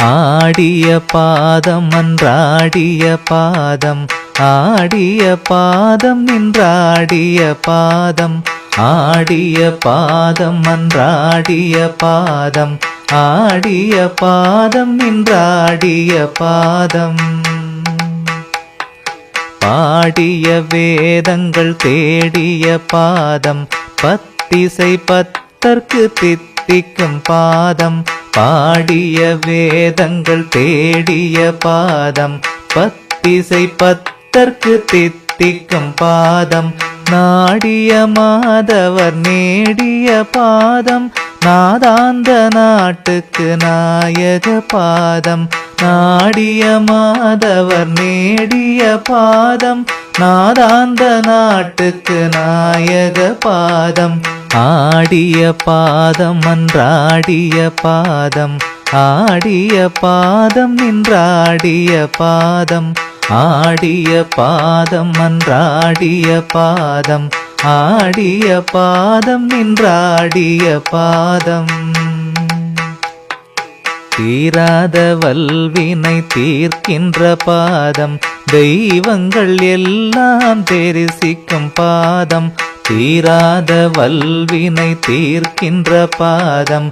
ஆடிய பாதம் அன்றாடிய பாதம் ஆடிய பாதம் நின்றாடிய பாதம் ஆடிய பாதம் அன்றாடிய பாதம் ஆடிய பாதம் நின்றாடிய பாதம் பாடிய வேதங்கள் தேடிய பாதம் பத்திசை பத்தர்க்கு தித்திக்கும் பாதம் பாடிய வேதங்கள் தேடிய பாதம் பத்திசை பத்தர்க்கு தித்திக்கும் பாதம் நாடிய மாதவர் நேடிய பாதம் நாதாந்த நாட்டுக்கு நாயக பாதம் நாடிய மாதவர் நேடிய பாதம் நாதாந்த நாட்டுக்கு நாயக பாதம் ஆடிய பாதம் அன்றாடிய பாதம் ஆடிய பாதம் நின்றாடிய பாதம் ஆடிய பாதம் அன்றாடிய பாதம் ஆடிய பாதம் நின்றாடிய பாதம் தீராத வல்வினை தீர்க்கின்ற பாதம் தெய்வங்கள் எல்லாம் தரிசிக்கும் பாதம் தீராத வல்வினை தீர்க்கின்ற பாதம்